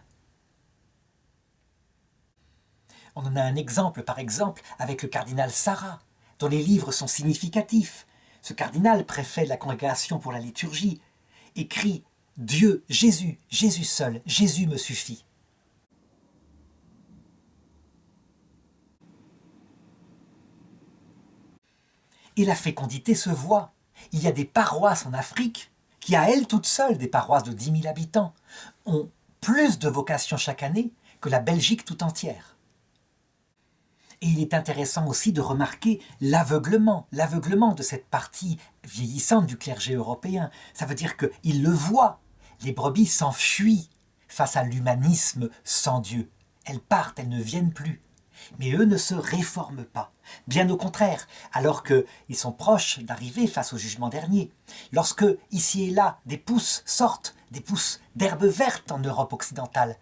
On en a un exemple, par exemple, avec le cardinal Sarah, dont les livres sont significatifs. Ce cardinal, préfet de la Congrégation pour la liturgie, écrit « Dieu, Jésus, Jésus seul, Jésus me suffit ». Et la fécondité se voit. Il y a des paroisses en Afrique qui, à elles toutes seules, des paroisses de 10 000 habitants, ont plus de vocations chaque année que la Belgique tout entière. Et il est intéressant aussi de remarquer l'aveuglement de cette partie vieillissante du clergé européen. Ça veut dire qu'ils le voient. Les brebis s'enfuient face à l'humanisme sans Dieu. Elles partent, elles ne viennent plus. Mais eux ne se réforment pas. Bien au contraire, alors qu'ils sont proches d'arriver face au jugement dernier. Lorsque, ici et là, des pousses sortent, des pousses d'herbe verte en Europe occidentale,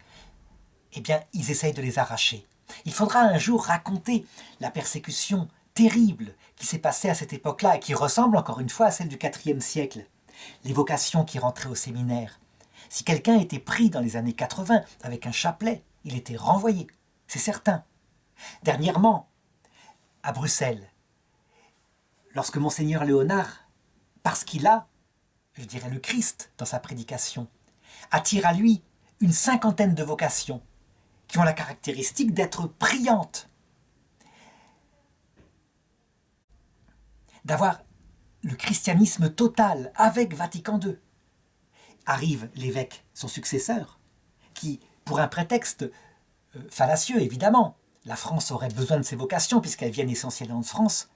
eh bien, ils essayent de les arracher. Il faudra un jour raconter la persécution terrible qui s'est passée à cette époque-là et qui ressemble encore une fois à celle du IVe siècle. Les vocations qui rentraient au séminaire. Si quelqu'un était pris dans les années 80 avec un chapelet, il était renvoyé, c'est certain. Dernièrement, à Bruxelles, lorsque Monseigneur Léonard, parce qu'il a, je dirais le Christ dans sa prédication, attire à lui une 50aine de vocations qui ont la caractéristique d'être priantes, d'avoir le christianisme total avec Vatican II. Arrive l'évêque, son successeur, qui, pour un prétexte fallacieux évidemment, la France aurait besoin de ces vocations puisqu'elles viennent essentiellement de France,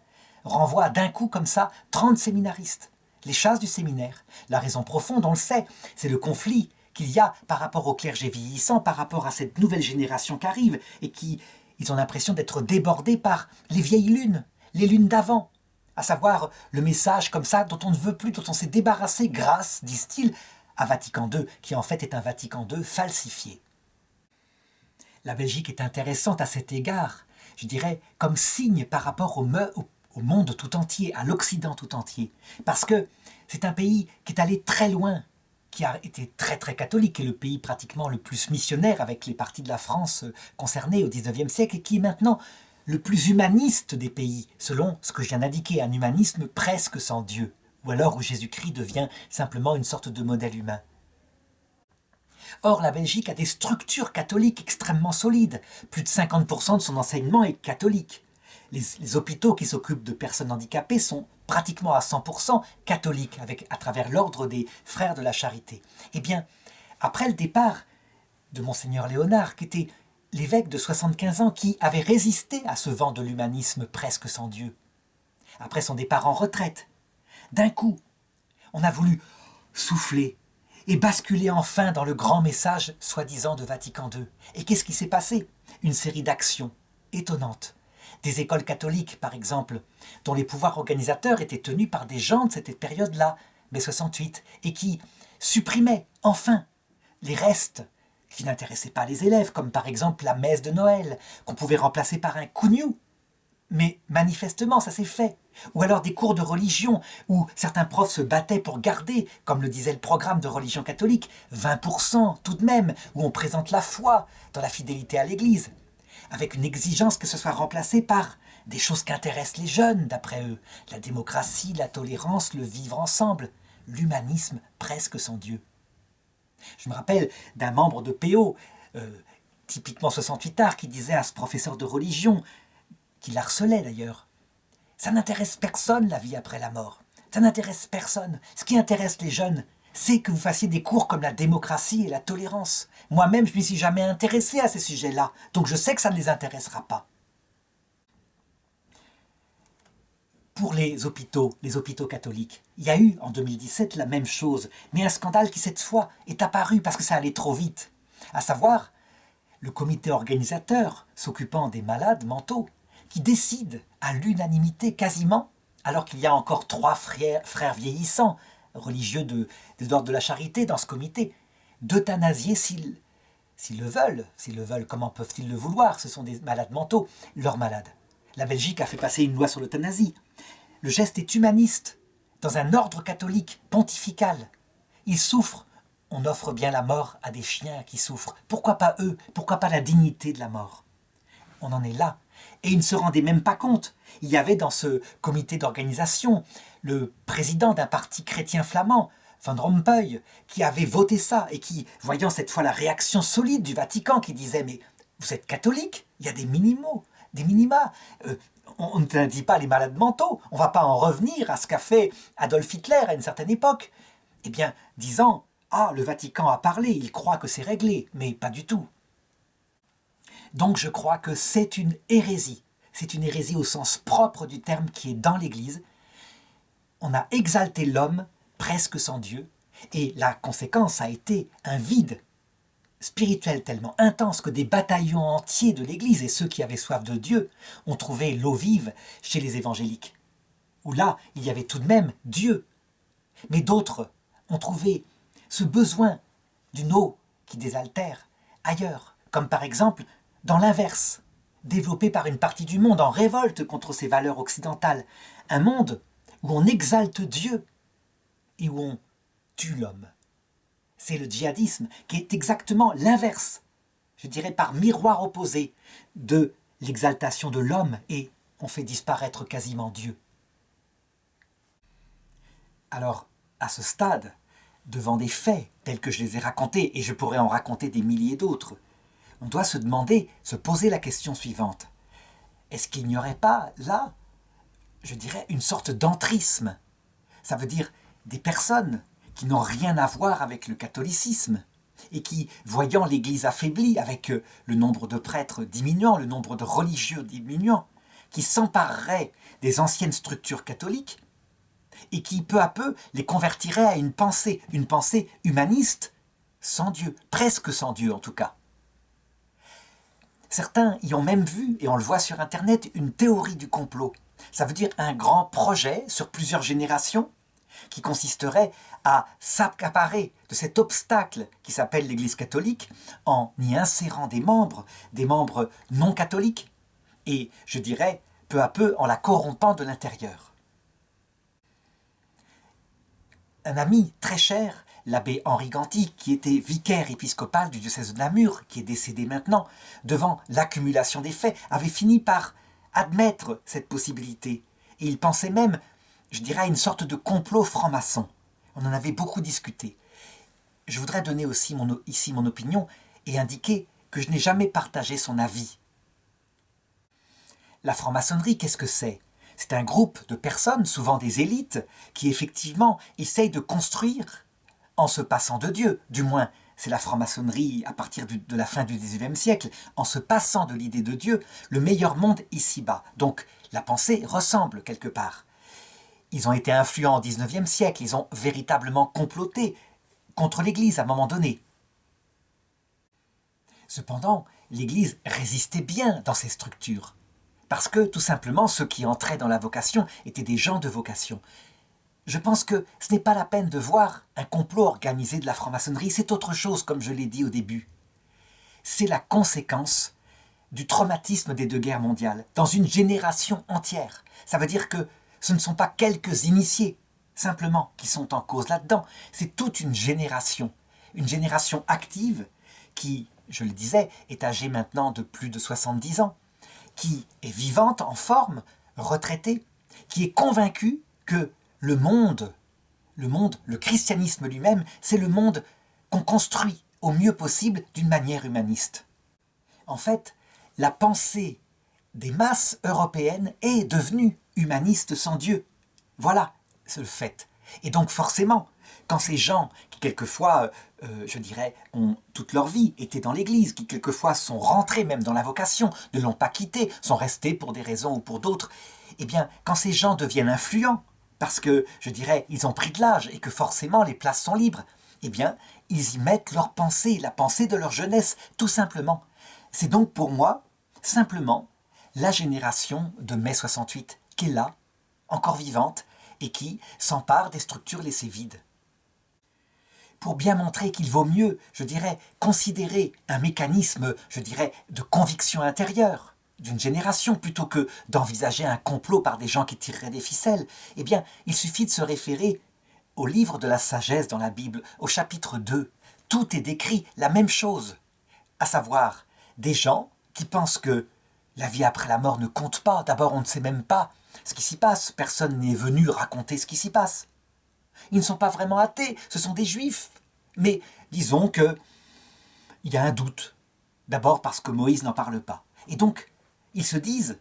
renvoie d'un coup comme ça 30 séminaristes, les chasse du séminaire. La raison profonde, on le sait, c'est le conflit qu'il y a par rapport au clergé vieillissant, par rapport à cette nouvelle génération qui arrive et qui, ils ont l'impression d'être débordés par les vieilles lunes, les lunes d'avant, à savoir le message comme ça dont on ne veut plus, dont on s'est débarrassé grâce, disent-ils, à Vatican II, qui en fait est un Vatican II falsifié. La Belgique est intéressante à cet égard, je dirais, comme signe par rapport au monde tout entier, à l'Occident tout entier, parce que c'est un pays qui est allé très loin, qui a été très très catholique, qui est le pays pratiquement le plus missionnaire avec les parties de la France concernées au XIXe siècle, et qui est maintenant le plus humaniste des pays, selon ce que je viens d'indiquer, un humanisme presque sans Dieu, ou alors où Jésus-Christ devient simplement une sorte de modèle humain. Or, la Belgique a des structures catholiques extrêmement solides. Plus de 50% de son enseignement est catholique. Les hôpitaux qui s'occupent de personnes handicapées sont pratiquement à 100% catholiques, à travers l'ordre des Frères de la Charité. Eh bien, après le départ de Monseigneur Léonard, qui était l'évêque de 75 ans, qui avait résisté à ce vent de l'humanisme presque sans Dieu, après son départ en retraite, d'un coup, on a voulu souffler et basculer enfin dans le grand message soi-disant de Vatican II. Et qu'est-ce qui s'est passé? Une série d'actions étonnantes. Des écoles catholiques, par exemple, dont les pouvoirs organisateurs étaient tenus par des gens de cette période-là, mai 68, et qui supprimaient, enfin, les restes qui n'intéressaient pas les élèves, comme par exemple la messe de Noël, qu'on pouvait remplacer par un cougnou. Mais manifestement, ça s'est fait. Ou alors des cours de religion, où certains profs se battaient pour garder, comme le disait le programme de religion catholique, 20% tout de même, où on présente la foi dans la fidélité à l'Église, avec une exigence que ce soit remplacé par des choses qui intéressent les jeunes, d'après eux, la démocratie, la tolérance, le vivre ensemble, l'humanisme presque sans Dieu. Je me rappelle d'un membre de PO, typiquement 68 art, qui disait à ce professeur de religion, qui l'harcelait d'ailleurs, « Ça n'intéresse personne la vie après la mort, ça n'intéresse personne. Ce qui intéresse les jeunes, c'est que vous fassiez des cours comme la démocratie et la tolérance. Moi-même, je ne m'y suis jamais intéressé à ces sujets-là, donc je sais que ça ne les intéressera pas. » Pour les hôpitaux catholiques, il y a eu en 2017 la même chose, mais un scandale qui cette fois est apparu parce que ça allait trop vite. À savoir, le comité organisateur s'occupant des malades mentaux, qui décide à l'unanimité quasiment, alors qu'il y a encore 3 frères vieillissants, religieux de l'ordre de la charité dans ce comité, d'euthanasier s'ils le veulent, comment peuvent-ils le vouloir? Ce sont des malades mentaux, leurs malades. La Belgique a fait passer une loi sur l'euthanasie. Le geste est humaniste dans un ordre catholique pontifical. Ils souffrent. On offre bien la mort à des chiens qui souffrent. Pourquoi pas eux? Pourquoi pas la dignité de la mort? On en est là. Et ils ne se rendaient même pas compte. Il y avait dans ce comité d'organisation le président d'un parti chrétien flamand, Van Rompuy, qui avait voté ça et qui, voyant cette fois la réaction solide du Vatican, qui disait « Mais vous êtes catholique, il y a des minima. On ne dit pas les malades mentaux, on ne va pas en revenir à ce qu'a fait Adolf Hitler à une certaine époque. » Eh bien, disant « Ah, le Vatican a parlé, il croit que c'est réglé. » Mais pas du tout. Donc je crois que c'est une hérésie. C'est une hérésie au sens propre du terme qui est dans l'Église. On a exalté l'homme presque sans Dieu, et la conséquence a été un vide spirituel tellement intense que des bataillons entiers de l'Église et ceux qui avaient soif de Dieu ont trouvé l'eau vive chez les évangéliques, où là, il y avait tout de même Dieu. Mais d'autres ont trouvé ce besoin d'une eau qui désaltère ailleurs, comme par exemple dans l'inverse, développé par une partie du monde en révolte contre ces valeurs occidentales, un monde où on exalte Dieu et où on tue l'homme. C'est le djihadisme qui est exactement l'inverse, je dirais par miroir opposé, de l'exaltation de l'homme, et on fait disparaître quasiment Dieu. Alors, à ce stade, devant des faits tels que je les ai racontés, et je pourrais en raconter des milliers d'autres, on doit se demander, se poser la question suivante. Est-ce qu'il n'y aurait pas là, je dirais, une sorte d'entrisme? Ça veut dire des personnes qui n'ont rien à voir avec le catholicisme et qui, voyant l'Église affaiblie, avec le nombre de prêtres diminuant, le nombre de religieux diminuant, qui s'empareraient des anciennes structures catholiques et qui, peu à peu, les convertiraient à une pensée humaniste, sans Dieu, presque sans Dieu en tout cas. Certains y ont même vu, et on le voit sur Internet, une théorie du complot. Ça veut dire un grand projet sur plusieurs générations qui consisterait à s'accaparer de cet obstacle qui s'appelle l'Église catholique en y insérant des membres non catholiques, et je dirais peu à peu en la corrompant de l'intérieur. Un ami très cher, l'abbé Henri Ganti, qui était vicaire épiscopal du diocèse de Namur, qui est décédé maintenant, devant l'accumulation des faits, avait fini par admettre cette possibilité. Et il pensait même, je dirais, à une sorte de complot franc-maçon. On en avait beaucoup discuté. Je voudrais donner aussi ici mon opinion et indiquer que je n'ai jamais partagé son avis. La franc-maçonnerie, qu'est-ce que c'est? C'est un groupe de personnes, souvent des élites, qui effectivement essayent de construire en se passant de Dieu. Du moins, c'est la franc-maçonnerie à partir de la fin du XIXe siècle, en se passant de l'idée de Dieu, le meilleur monde ici-bas. Donc la pensée ressemble quelque part. Ils ont été influents au XIXe siècle, ils ont véritablement comploté contre l'Église à un moment donné. Cependant, l'Église résistait bien dans ces structures, parce que tout simplement ceux qui entraient dans la vocation étaient des gens de vocation. Je pense que ce n'est pas la peine de voir un complot organisé de la franc-maçonnerie, c'est autre chose comme je l'ai dit au début. C'est la conséquence du traumatisme des 2 guerres mondiales, dans une génération entière. Ça veut dire que ce ne sont pas quelques initiés, simplement, qui sont en cause là-dedans. C'est toute une génération active qui, je le disais, est âgée maintenant de plus de 70 ans, qui est vivante, en forme, retraitée, qui est convaincue que le monde, le christianisme lui-même, c'est le monde qu'on construit au mieux possible d'une manière humaniste. En fait, la pensée des masses européennes est devenue humaniste sans Dieu. Voilà, c'est le fait. Et donc forcément, quand ces gens qui quelquefois, je dirais, ont toute leur vie été dans l'Église, qui quelquefois sont rentrés même dans la vocation, ne l'ont pas quittée, sont restés pour des raisons ou pour d'autres, eh bien, quand ces gens deviennent influents, parce que, je dirais, ils ont pris de l'âge et que forcément les places sont libres, eh bien, ils y mettent leur pensée, la pensée de leur jeunesse, tout simplement. C'est donc pour moi, simplement, la génération de mai 68 qui est là, encore vivante, et qui s'empare des structures laissées vides. Pour bien montrer qu'il vaut mieux, je dirais, considérer un mécanisme, je dirais, de conviction intérieure, d'une génération plutôt que d'envisager un complot par des gens qui tireraient des ficelles. Eh bien, il suffit de se référer au livre de la sagesse dans la Bible, au chapitre 2. Tout est décrit, la même chose, à savoir des gens qui pensent que la vie après la mort ne compte pas. D'abord, on ne sait même pas ce qui s'y passe. Personne n'est venu raconter ce qui s'y passe. Ils ne sont pas vraiment athées, ce sont des juifs. Mais disons qu'il y a un doute. D'abord parce que Moïse n'en parle pas. Et donc, ils se disent,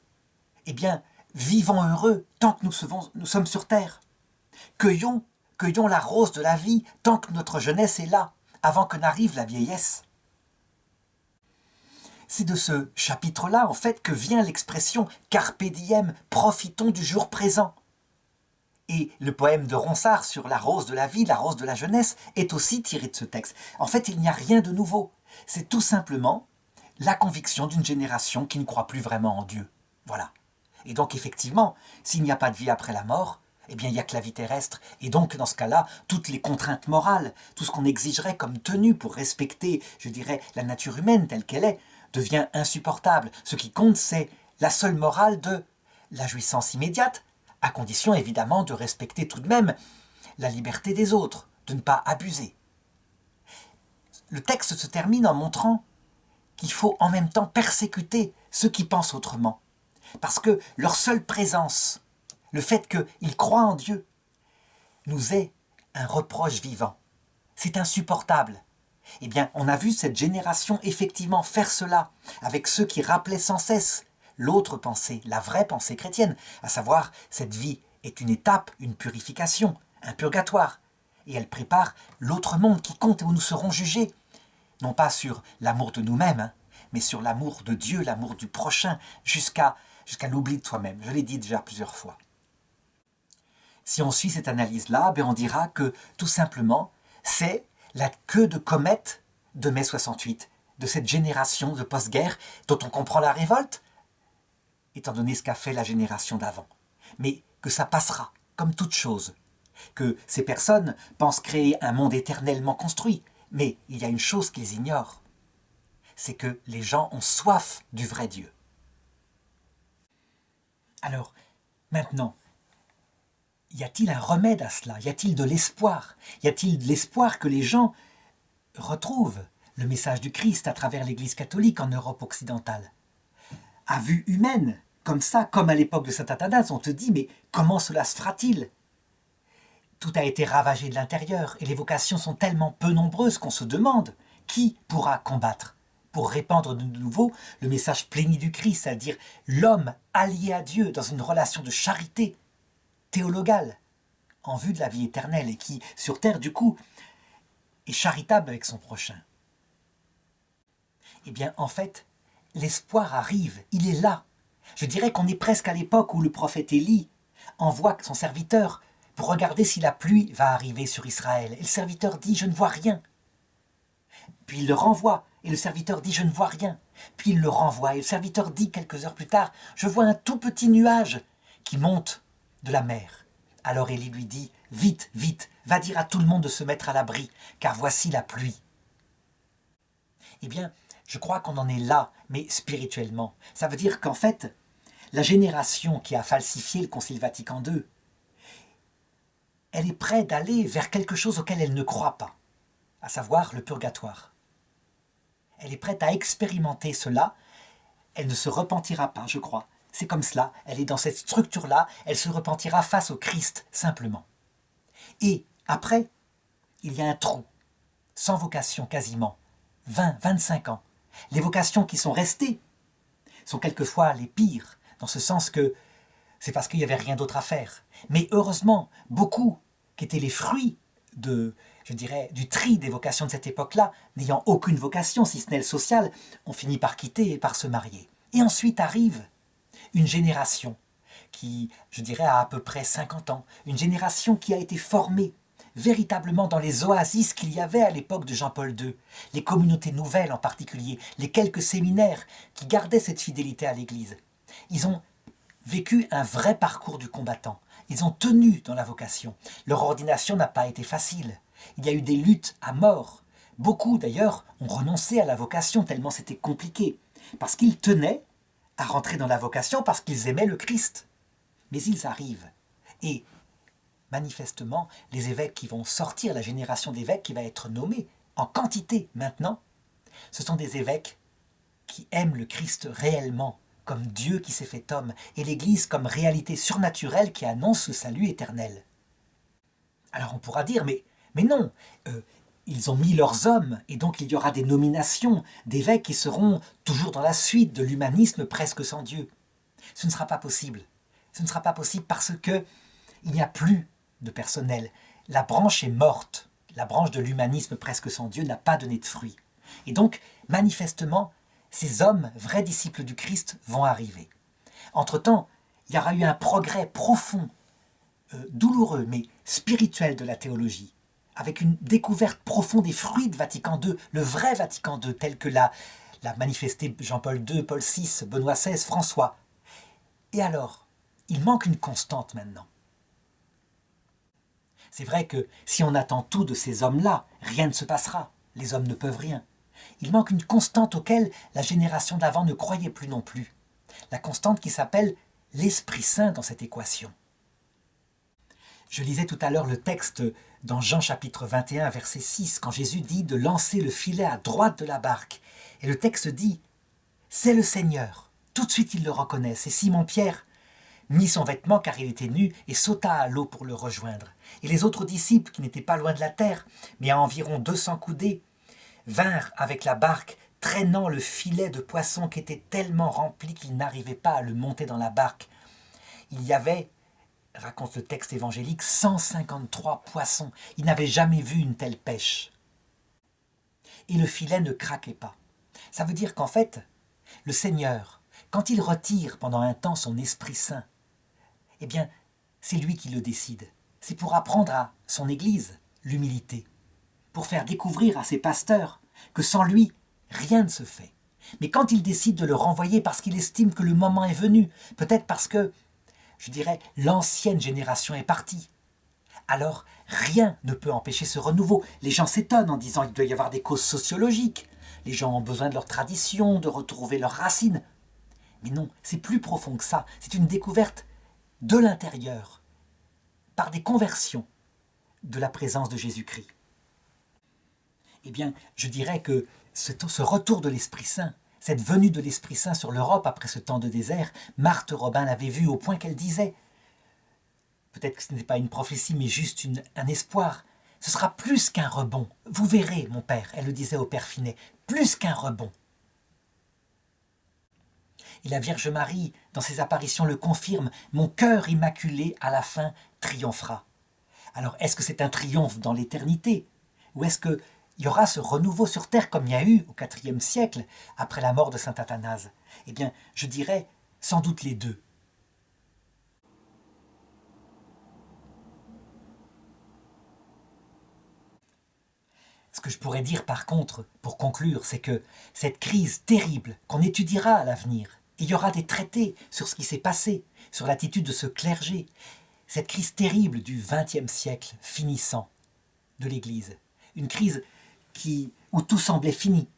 eh bien, vivons heureux tant que nous sommes sur terre. Cueillons la rose de la vie tant que notre jeunesse est là, avant que n'arrive la vieillesse. C'est de ce chapitre-là, en fait, que vient l'expression « carpe diem », profitons du jour présent. Et le poème de Ronsard sur la rose de la vie, la rose de la jeunesse, est aussi tiré de ce texte. En fait, il n'y a rien de nouveau. C'est tout simplement la conviction d'une génération qui ne croit plus vraiment en Dieu. Voilà. Et donc, effectivement, s'il n'y a pas de vie après la mort, eh bien, il n'y a que la vie terrestre. Et donc, dans ce cas-là, toutes les contraintes morales, tout ce qu'on exigerait comme tenue pour respecter, je dirais, la nature humaine telle qu'elle est, devient insupportable. Ce qui compte, c'est la seule morale de la jouissance immédiate, à condition évidemment de respecter tout de même la liberté des autres, de ne pas abuser. Le texte se termine en montrant qu'il faut en même temps persécuter ceux qui pensent autrement. Parce que leur seule présence, le fait qu'ils croient en Dieu, nous est un reproche vivant. C'est insupportable. Eh bien, on a vu cette génération effectivement faire cela avec ceux qui rappelaient sans cesse l'autre pensée, la vraie pensée chrétienne, à savoir cette vie est une étape, une purification, un purgatoire. Et elle prépare l'autre monde qui compte et où nous serons jugés, non pas sur l'amour de nous-mêmes, mais sur l'amour de Dieu, l'amour du prochain, jusqu'à l'oubli de soi-même. Je l'ai dit déjà plusieurs fois. Si on suit cette analyse-là, on dira que tout simplement, c'est la queue de comète de mai 68, de cette génération de post-guerre dont on comprend la révolte, étant donné ce qu'a fait la génération d'avant. Mais que ça passera, comme toute chose. Que ces personnes pensent créer un monde éternellement construit. Mais il y a une chose qu'ils ignorent, c'est que les gens ont soif du vrai Dieu. Alors, maintenant, y a-t-il un remède à cela? Y a-t-il de l'espoir? Y a-t-il de l'espoir que les gens retrouvent le message du Christ à travers l'Église catholique en Europe occidentale? À vue humaine, comme ça, comme à l'époque de saint Athanase, on te dit, mais comment cela se fera-t-il? Tout a été ravagé de l'intérieur et les vocations sont tellement peu nombreuses qu'on se demande qui pourra combattre pour répandre de nouveau le message pléni du Christ, c'est-à-dire l'homme allié à Dieu dans une relation de charité théologale en vue de la vie éternelle et qui, sur terre, du coup, est charitable avec son prochain. Eh bien, en fait, l'espoir arrive, il est là. Je dirais qu'on est presque à l'époque où le prophète Élie envoie son serviteur pour regarder si la pluie va arriver sur Israël. Et le serviteur dit « Je ne vois rien ». Puis il le renvoie, et le serviteur dit « Je ne vois rien ». Puis il le renvoie, et le serviteur dit quelques heures plus tard « Je vois un tout petit nuage qui monte de la mer ». Alors Élie lui dit « Vite, vite, va dire à tout le monde de se mettre à l'abri, car voici la pluie ». Eh bien, je crois qu'on en est là, mais spirituellement. Ça veut dire qu'en fait, la génération qui a falsifié le Concile Vatican II, elle est prête d'aller vers quelque chose auquel elle ne croit pas, à savoir le purgatoire. Elle est prête à expérimenter cela, elle ne se repentira pas, je crois. C'est comme cela, elle est dans cette structure-là, elle se repentira face au Christ, simplement. Et après, il y a un trou, sans vocation quasiment, 20, 25 ans. Les vocations qui sont restées sont quelquefois les pires, dans ce sens que c'est parce qu'il n'y avait rien d'autre à faire. Mais heureusement, beaucoup qui étaient les fruits du tri des vocations de cette époque-là, n'ayant aucune vocation, si ce n'est le social, ont fini par quitter et par se marier. Et ensuite arrive une génération qui, je dirais, a à peu près 50 ans, une génération qui a été formée véritablement dans les oasis qu'il y avait à l'époque de Jean-Paul II, les communautés nouvelles en particulier, les quelques séminaires qui gardaient cette fidélité à l'Église. Ils ont vécu un vrai parcours du combattant. Ils ont tenu dans la vocation. Leur ordination n'a pas été facile. Il y a eu des luttes à mort. Beaucoup, d'ailleurs, ont renoncé à la vocation tellement c'était compliqué. Parce qu'ils tenaient à rentrer dans la vocation parce qu'ils aimaient le Christ. Mais ils arrivent. Et manifestement, les évêques qui vont sortir, la génération d'évêques qui va être nommée en quantité maintenant, ce sont des évêques qui aiment le Christ réellement, comme Dieu qui s'est fait homme, et l'Église comme réalité surnaturelle qui annonce le salut éternel. Alors on pourra dire, mais non, ils ont mis leurs hommes, et donc il y aura des nominations d'évêques qui seront toujours dans la suite de l'humanisme presque sans Dieu. Ce ne sera pas possible. Ce ne sera pas possible parce que il n'y a plus de personnel. La branche est morte. La branche de l'humanisme presque sans Dieu n'a pas donné de fruits. Et donc, manifestement, ces hommes, vrais disciples du Christ, vont arriver. Entre-temps, il y aura eu un progrès profond, douloureux, mais spirituel de la théologie, avec une découverte profonde des fruits de Vatican II, le vrai Vatican II, tel que l'a manifesté Jean-Paul II, Paul VI, Benoît XVI, François. Et alors, il manque une constante maintenant. C'est vrai que si on attend tout de ces hommes-là, rien ne se passera. Les hommes ne peuvent rien. Il manque une constante auquel la génération d'avant ne croyait plus non plus. La constante qui s'appelle l'Esprit Saint dans cette équation. Je lisais tout à l'heure le texte dans Jean chapitre 21, verset 6, quand Jésus dit de lancer le filet à droite de la barque. Et le texte dit « C'est le Seigneur ». Tout de suite, ils le reconnaissent. Et Simon-Pierre mit son vêtement car il était nu et sauta à l'eau pour le rejoindre. Et les autres disciples, qui n'étaient pas loin de la terre, mais à environ 200 coudées, vinrent avec la barque, traînant le filet de poissons qui était tellement rempli qu'ils n'arrivaient pas à le monter dans la barque. Il y avait, raconte le texte évangélique, 153 poissons. Ils n'avaient jamais vu une telle pêche. Et le filet ne craquait pas. Ça veut dire qu'en fait, le Seigneur, quand il retire pendant un temps son Esprit Saint, eh bien, c'est lui qui le décide. C'est pour apprendre à son Église l'humilité, pour faire découvrir à ses pasteurs que sans lui, rien ne se fait. Mais quand il décide de le renvoyer parce qu'il estime que le moment est venu, peut-être parce que, je dirais, l'ancienne génération est partie, alors rien ne peut empêcher ce renouveau. Les gens s'étonnent en disant qu'il doit y avoir des causes sociologiques. Les gens ont besoin de leur tradition, de retrouver leurs racines. Mais non, c'est plus profond que ça. C'est une découverte de l'intérieur, par des conversions de la présence de Jésus-Christ. Eh bien, je dirais que ce retour de l'Esprit Saint, cette venue de l'Esprit Saint sur l'Europe après ce temps de désert, Marthe Robin l'avait vu au point qu'elle disait, peut-être que ce n'est pas une prophétie, mais juste un espoir, ce sera plus qu'un rebond. Vous verrez, mon père, elle le disait au père Finet, plus qu'un rebond. Et la Vierge Marie, dans ses apparitions, le confirme, mon cœur immaculé, à la fin, triomphera. Alors, est-ce que c'est un triomphe dans l'éternité? Ou est-ce qu'il y aura ce renouveau sur terre comme il y a eu au IVe siècle, après la mort de saint Athanase? Eh bien, je dirais sans doute les deux. Ce que je pourrais dire par contre, pour conclure, c'est que cette crise terrible qu'on étudiera à l'avenir, il y aura des traités sur ce qui s'est passé, sur l'attitude de ce clergé, cette crise terrible du XXe siècle finissant de l'Église, une crise où tout semblait fini,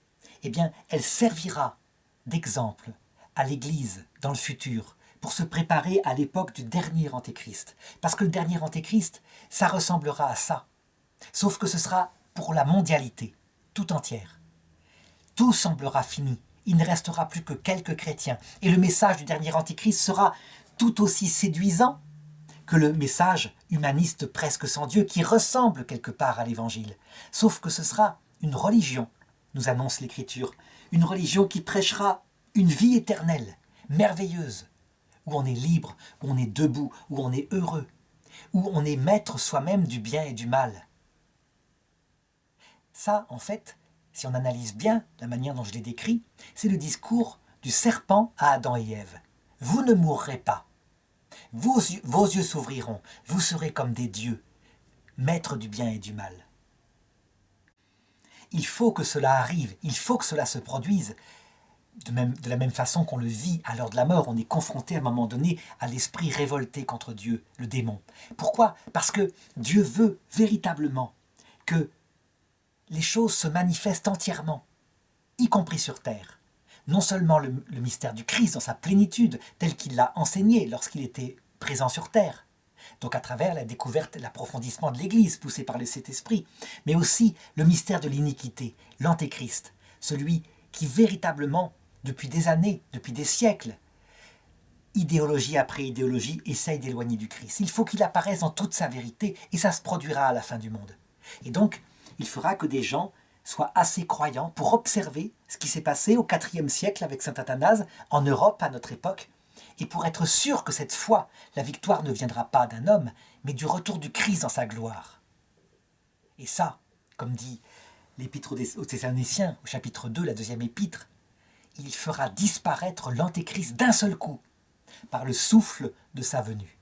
eh bien, elle servira d'exemple à l'Église dans le futur pour se préparer à l'époque du dernier Antéchrist. Parce que le dernier Antéchrist, ça ressemblera à ça, sauf que ce sera pour la mondialité, tout entière. Tout semblera fini, il ne restera plus que quelques chrétiens, et le message du dernier Antéchrist sera tout aussi séduisant que le message humaniste presque sans Dieu qui ressemble quelque part à l'Évangile. Sauf que ce sera une religion, nous annonce l'Écriture, une religion qui prêchera une vie éternelle, merveilleuse, où on est libre, où on est debout, où on est heureux, où on est maître soi-même du bien et du mal. Ça, en fait, si on analyse bien la manière dont je l'ai décrit, c'est le discours du serpent à Adam et Ève. Vous ne mourrez pas. Vos yeux s'ouvriront. Vous serez comme des dieux, maîtres du bien et du mal. Il faut que cela arrive, il faut que cela se produise. De la même façon qu'on le vit à l'heure de la mort, on est confronté à un moment donné à l'esprit révolté contre Dieu, le démon. Pourquoi? Parce que Dieu veut véritablement que les choses se manifestent entièrement, y compris sur terre. non seulement le mystère du Christ dans sa plénitude, tel qu'il l'a enseigné lorsqu'il était présent sur terre, donc à travers la découverte et l'approfondissement de l'Église poussée par le Saint-Esprit, mais aussi le mystère de l'iniquité, l'Antéchrist, celui qui véritablement, depuis des années, depuis des siècles, idéologie après idéologie, essaye d'éloigner du Christ. Il faut qu'il apparaisse dans toute sa vérité, et ça se produira à la fin du monde. Et donc, il faudra que des gens soient assez croyants pour observer ce qui s'est passé au IVe siècle avec saint Athanase, en Europe à notre époque, et pour être sûr que cette fois, la victoire ne viendra pas d'un homme, mais du retour du Christ dans sa gloire. Et ça, comme dit l'épître aux Thessaloniciens, au chapitre 2, la deuxième épître, il fera disparaître l'Antéchrist d'un seul coup, par le souffle de sa venue.